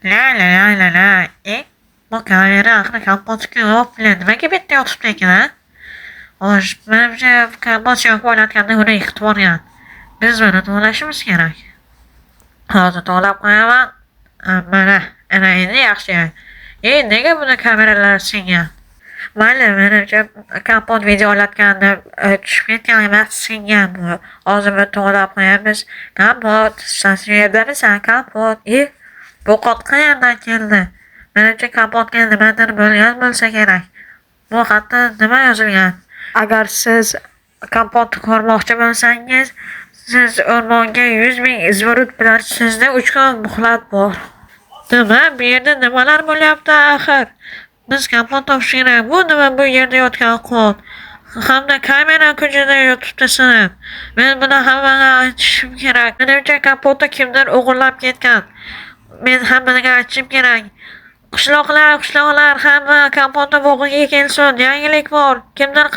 La la la la la. Bu kamera axir kompotga bilan nimaga bitta yotibdi ekan a? Xo'sh, menimcha kompot yo'q bo'layotganda uni yiqitib yuborgan. Biz buni to'lashimiz kerak. Hozir to'lab qo'yaman. Mana, ana endi yaxshi. Nega buni kameralar singan? Mayli, menimcha kompot video olayotganda tushib ketgan emas, singan bu. Hozir buni to'lab qo'yamiz. Kompot, sen shu yerdamisan, kompot? Bu kod qayerdan keldi? Menimcha kompotga nimadir bo'lgan bo'lsa kerak. Bu xatda nima yozilgan? Agar siz kompotni ko'rmoqchi bo'lsangiz, siz o'rmonga 100,000 izvorot bilan sizda 3 kun muhlat bor. Nima? Bu yerda nimalar bo'lyapti axir? Biz kompot topshirib, bu nima bu yerda yotgan kod? Hamda kamera ko'chada yotibdi sinib. Men buni hammaga aytishim kerak. Menimcha kompotni kimdir o'g'irlab ketgan. Men hammaga aytishim kerak. Qishloqlar hamma kompotni bog'iga kelsin. Yangilik bor. Kimdir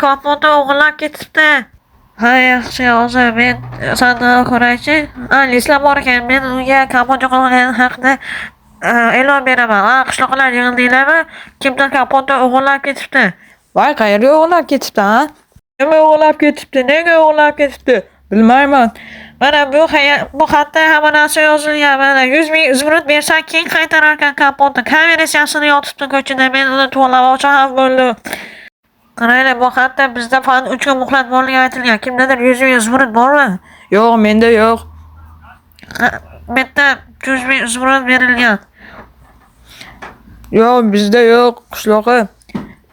kompotni o'g'irlab ketibdi. Ha, yaxshi, hozir men sandan ko'raychi. Lislar bor ekan. Men unga kompot yo'qolgani haqida e'lon beraman. Qishloqlar yig'ildinglarmi? Kimdir kompotni o'g'irlab ketibdi. Voy, qayerga o'g'irlab ketibdi, ha? Nima o'g'irlab ketibdi? Nega o'g'irlab ketibdi? Bilmayman. Mana bu xatda hamma narsa yozilgan. Mana 100,000 izmirut bersak keyin qaytararkan kompotni. Kamerasi yashirin yotibdi ko'chada. Men uni to'lamoqchi ham bo'ldim. Qaranglar, bu xatda bizda fan 3 kun muhlat borligi aytilgan. Kimdadir 100,000 izmirut bormi? Yo'q, menda yo'q. Bitta 100,000 izmirut berilgan. Yo'q, bizda yo'q, qishloqi.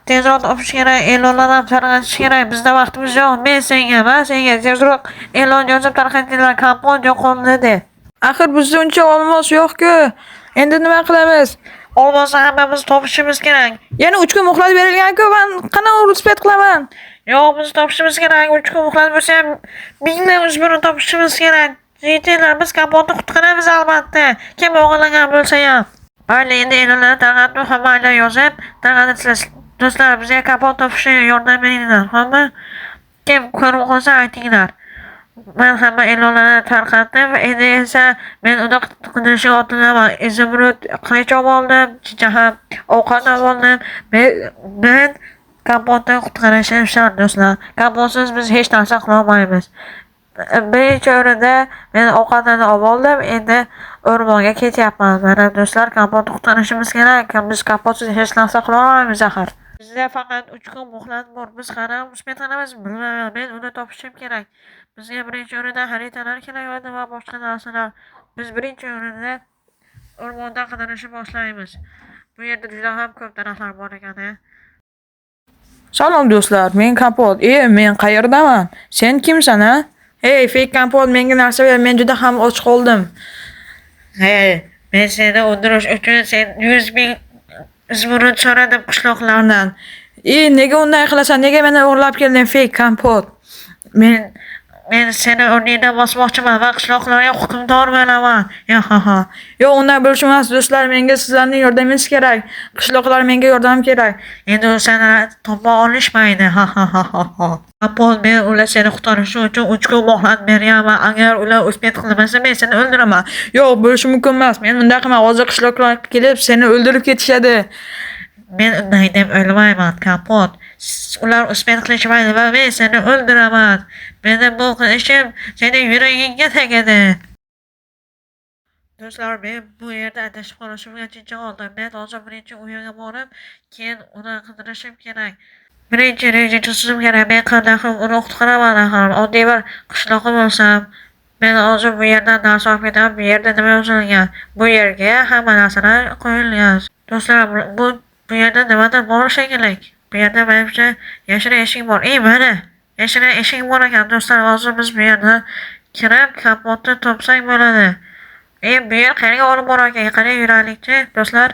Tezroq topish kerak, e'lonlar ham tarqatish kerak. Bizda vaqtimiz yo'q. Men senga tezroq e'lon yozib tarqatinglar. Kompot yo'qoldi de. Axir bizda uncha olmos yo'q-ku. Endi nima qilamiz? Olmosni hammamiz topishimiz kerak. Yana 3 kun muhlat berilgan-ku, men qanaqa uruspet qilaman? Yo'q, biz topishimiz kerak. 3 kun muhlat bo'lsa ham mingdan o'zbirni topishimiz kerak. Yetinglar, biz kompotni qutqaramiz albatta. Kim o'g'irlagan bo'lsa ham. Mayli, endi e'lonlarni tarqatib, hammaga yozib tarqatinglar. Do'stlar, bizga kompot topishga yordam beringlar, hamma. Kim ko'rib qolsa aytinglar. Men hamma e'lonlarni tarqatdim. Endi esa men uni qidirishga otilaman. Izimrut qilich oldim, ham ovqat oldim. Men kompotni qutqarishim shart, do'stlar. Kompotsiz biz hech narsa qila olmaymiz. Birinchi o'rinda men ovqatlarni oldim. Endi o'rmonga ketyapman. Mana do'stlar, kompotni qutqarishimiz kerak. Biz kompotsiz hech narsa qila olmaymiz axir. Bizda faqat 3 kun muhlat bor. Biz qanaqa uspet qilamiz bilmayman. Men uni topishim kerak. Bizga birinchi o'rinda xaritalar kerak va boshqa narsalar. Biz birinchi o'rinda o'rmonda qidirishni boshlaymiz. Bu yerda juda ham ko'p daraxtlar bor ekan. Salom do'stlar, men kompot. Men qayerdaman? Sen kimsan, ha? Hey, fake kompot, menga narsa ber. Men juda ham och qoldim. Hey, men seni o'ldirish uchun sen 100,000 izmirut so'radim qishloqlardan. Nega unday qilasan? Nega meni o'g'irlab kelding, fake kompot? Men seni o'rningdan bosmoqchiman va qishloqlarga hukmdor bo'laman. Yo'q, unday bo'lishi emas, do'stlar, menga sizlarning yordamingiz kerak. Qishloqlar menga yordam kerak. Endi seni topa olishmaydi. Kompot, men ular seni qutqarish uchun 3 kun muhlat beryapman. Agar ular o'spet qilmasa, men seni o'ldiraman. Yo'q, bo'lishi mumkin emas. Men bunday qilmam. Hozir qishloqlar kelib seni o'ldirib ketishadi. Men unday deb o'ylamayman, kompot. Ular o'spet qilishmaydi va men seni o'ldiraman. Meni bu qilishim seni yuragingga tegadi. Do'stlar, men bu yerda adashib qolishimga jinja oldim. Men hozir birinchi uyga borib, keyin uni qidirishim kerak. Birinchi reja tuzishim kerak. Men qanday qilib uni qutqaraman axir. Oddiy bir qishloqi bo'lsam, men hozir bu yerdan narsa olib ketaman. Bu yerda nima yozilgan? Bu yerga hamma narsalar qo'yilgan. Do'stlar, bu yerda nimadir bor shekilli. Bu yerda menimcha yashirin eshik bor. Mana, yashirin eshik bor ekan. Do'stlar, hozir biz bu yerda kirib kompotni topsak bo'ladi. Bu yer qayerga olib borar ekan? Qanday yuraylikchi, do'stlar?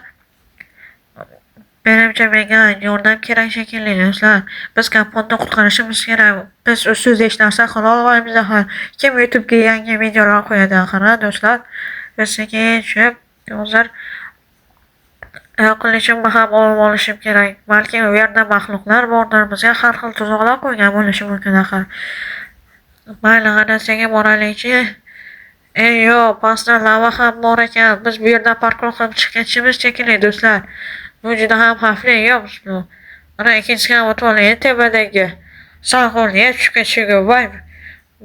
Menimcha menga yordam kerak shekilli, do'stlar. Biz kompotni qutqarishimiz kerak. Biz usiz hech narsa qila olmaymiz axir. Kim YouTube'ga yangi videolar qo'yadi axir, do'stlar? Biz sekin tushib, hozir qilishimni ham olib olishim kerak. Balki u yerda maxluqlar bordir, bizga har xil tuzoqlar qo'ygan bo'lishi mumkin axir. Mayli, qanday senga boraylikchi. Yo'q, pastda lava ham bor ekan. Biz bu yerdan parkur qilib chiqishimiz shekilli do'stlar. Bu juda ham xavfli, yo'q bu. Mana ikkinchi qavat oling tepadagi. Sohilga tushib ketishiga voy.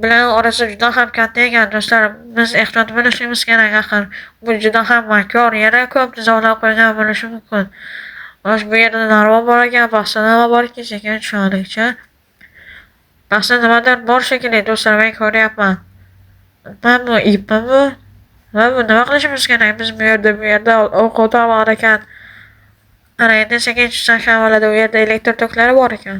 Bilan orasi juda ham katta ekan do'stlar. Biz ehtiyot bo'lishimiz kerak axir. Bu juda ham makor, yana ko'p tuzovlar qo'ygan bo'lishi mumkin. Xo'sh, bu yerda narva bor ekan, pastda nima bor ekan sekin tushunlikcha. Pastda nimadir bor shekilli do'stlar, men ko'ryapman. Ben bu ipimi bu? Ben bu nima qilishimiz kerak? Biz bu yerda ovqat bor ekan. Ana endi sekin tushsak ham bo'ladi. U yerda elektr toklari bor ekan.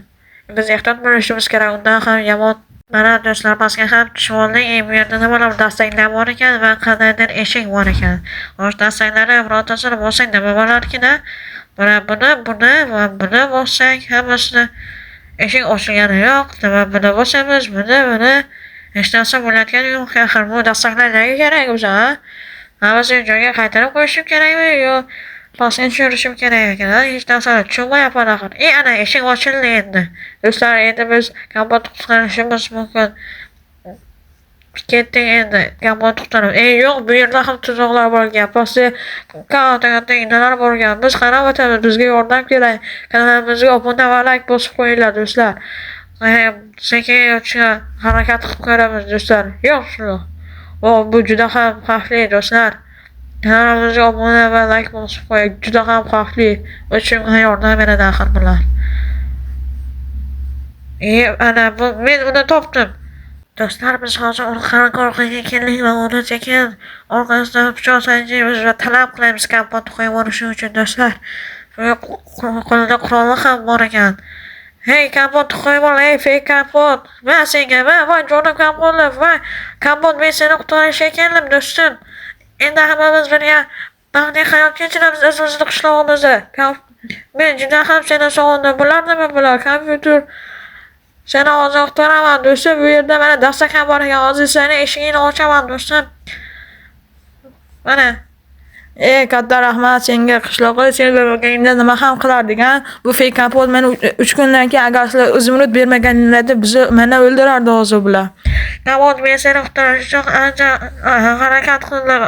Biz ehtiyot bo'lishimiz kerak. Undan ham yomon. Mana do'stlar pastga ham tushib oldik. Bu yerda nimalar dastaklar bor ekan va qandaydir eshik bor ekan. O'sha dastaklarni birortasini bossak nima bo'larkin-a? Mana buni va buni bossak hammasini eshik ochilgani yo'q. Nima buni bosamiz, buni hech narsa bo'layotgani yo'q. Axir bu dastaklar nega kerak o'zi, a? Hammasini joyiga qaytarib qo'yishim kerakmi yo pastga tushirishim kerak ekan? Hech narsani tushunmayapman axir. Ana eshik ochildi endi. Do'stlar, endi biz kompot qutqarishimiz mumkin. Ketdik endi kompot qutqarib. Yo'q, bu yerda ham tuzoqlar bor ekan. Pastda katta ignalar bor ekan. Biz qarab o'tamiz, bizga yordam kerak. Kanalimizga obuna va like bosib qo'yinglar do'stlar. Sekin yotishga harakat qilib ko'ramiz do'stlar. Yo'q shu. Bu juda ham xavfli do'stlar. Kanalimizga obuna va like bosib qo'ying. Juda ham xavfli. O'chimga yordam beradi axir bular. Ana bu men uni topdim. Do'stlar, biz hozir uni qarorgohiga keldik va uni sekin orqasidan pichoq sanchaymiz va talab qilamiz kompot qo'yib yuborishi uchun do'stlar. Qo'lida quroli ham bor ekan. Hey kompot qo'yib ol, hey fake kompot. Men senga, voy jonim kompotlar, voy kompot, men seni qutqarishga keldim do'stim. Endi hammamiz birga baxtli hayot kechiramiz o'zimizni qishlog'imizda. Men juda ham seni sog'indim. Bular nima bular? Kompyuter. Seni hozir uqtiraman do'stim. Bu yerda mana dastak ham bor ekan. Hozir seni eshigini ochaman do'stim. Mana. Katta rahmat senga qishloqqa kelganingda nima ham qilardik a? Bu fake kompot meni 3 kundan keyin agar sizlar izimrud bermaganinglarda bizni meni o'ldirardi hozir bular. Kompot, men seni uqtirish uchun ancha harakat qildim.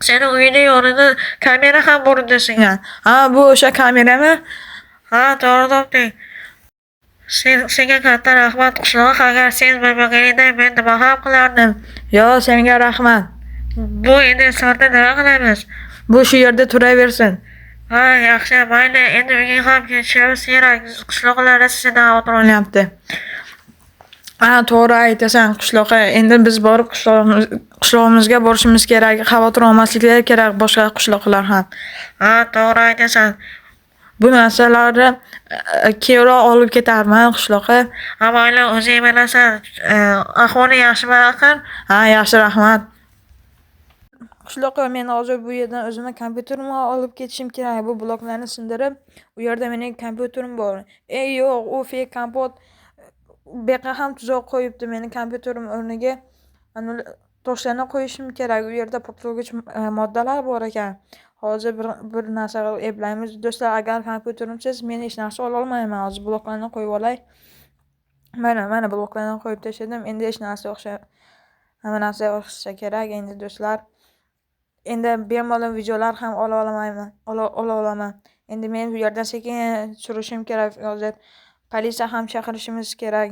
Seni uyini yonida kamera ham bor desang. Ha, bu o'sha kamerami? Ha, to'g'ri topding. Senga katta rahmat qishloq. Agar sen bilmaganingda men nima ham qilardim. Yo, senga rahmat. Bu endi so'rda nima qilamiz? Bu shu yerda turaversin. Ha, yaxshi, mayli. Endi uyga ham ketishimiz kerak. Qishloqlarda sizdan xavotir Olyapti. Ha, to'g'ri aytasan qishloqqa. Endi biz borib qishlog'imizga borishimiz kerak. Xavotir olmasliklari kerak boshqa qishloqlar ham. Ha, to'g'ri aytasan. Bu narsalarni keyinroq olib ketarman qishloqqa. Ha, mayli, o'zing bilasan. Ahvoli yaxshimi axir? Ha, yaxshi, rahmat. Qishloqqa men hozir bu yerdan o'zimni kompyuterimni olib ketishim kerak. Bu bloklarni sindirib, u yerda mening kompyuterim bor. Yo'q, u fake kompot. Bu yoqqa ham tuzoq qo'yibdi meni kompyuterim o'rniga. Toshlarni qo'yishim kerak. U yerda portlovchi moddalar bor ekan. Hozir bir narsa eplaymiz. Do'stlar, agar kompyuterimsiz men hech narsa ola olmayman. Hozir bloklarni qo'yib olay. Mana bloklarni qo'yib tashladim. Endi hech narsa hamma narsa o'xshasa kerak endi do'stlar. Endi bemalol videolar ham ola olaman. Endi men bu yerdan sekin tushirishim kerak. Hozir politsiya ham chaqirishimiz kerak.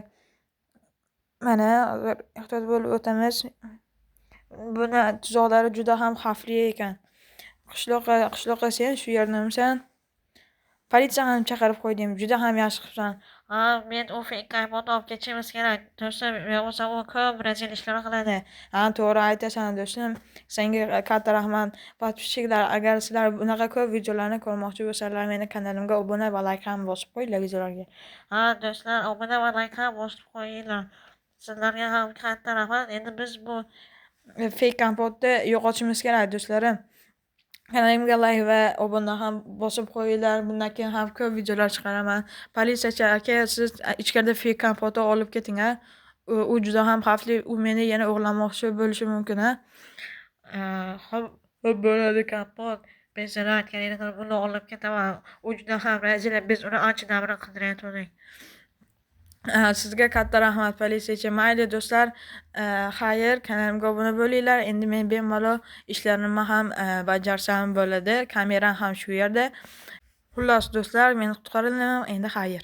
Mana hozir ehtiyot bo'lib o'tamiz. Buni tuzoqlari juda ham xavfli ekan. Qishloqqa sen shu yerdamisan? Politsiya ham chaqirib qo'ydim. Juda ham yaxshi qilibsan. Ha, men u fake kompotni olib ketishimiz kerak. Do'stim, yo'qsa u ko'p rezil ishlar qiladi. Ha, to'g'ri aytasan do'stim. Senga katta rahmat. Podpisчиклар, agar sizlar bunaqa ko'p videolarni ko'rmoqchi bo'lsanglar, meni kanalimga obuna va like ham bosib qo'yinglar videolarga. Ha, do'stlar, obuna va like ham bosib qo'yinglar. Sizlarga ham katta rahmat. Endi biz bu fake kompotni yo'qotishimiz kerak do'stlarim. Kanalimga like va obuna ham bosib qo'yinglar. Bundan keyin ham ko'p videolar chiqaraman. Politsiyachi aka, siz ichkarida fake kompotni olib keting a. U juda ham xavfli. U meni yana o'g'irlamoqchi bo'lishi mumkin a. Bo'ladi kompot. Men seni aytganingdan buni olib ketaman. U juda ham rezil. Biz uni ancha davra qidirayotgandik. Sizga katta rahmat politsiyachi. Mayli do'stlar, xayr, kanalimga obuna bo'linglar. Endi men bemalol ishlarimni ham bajarsam bo'ladi. Kameram ham shu yerda. Xullas do'stlar, meni qutqaringlar. Endi xayr.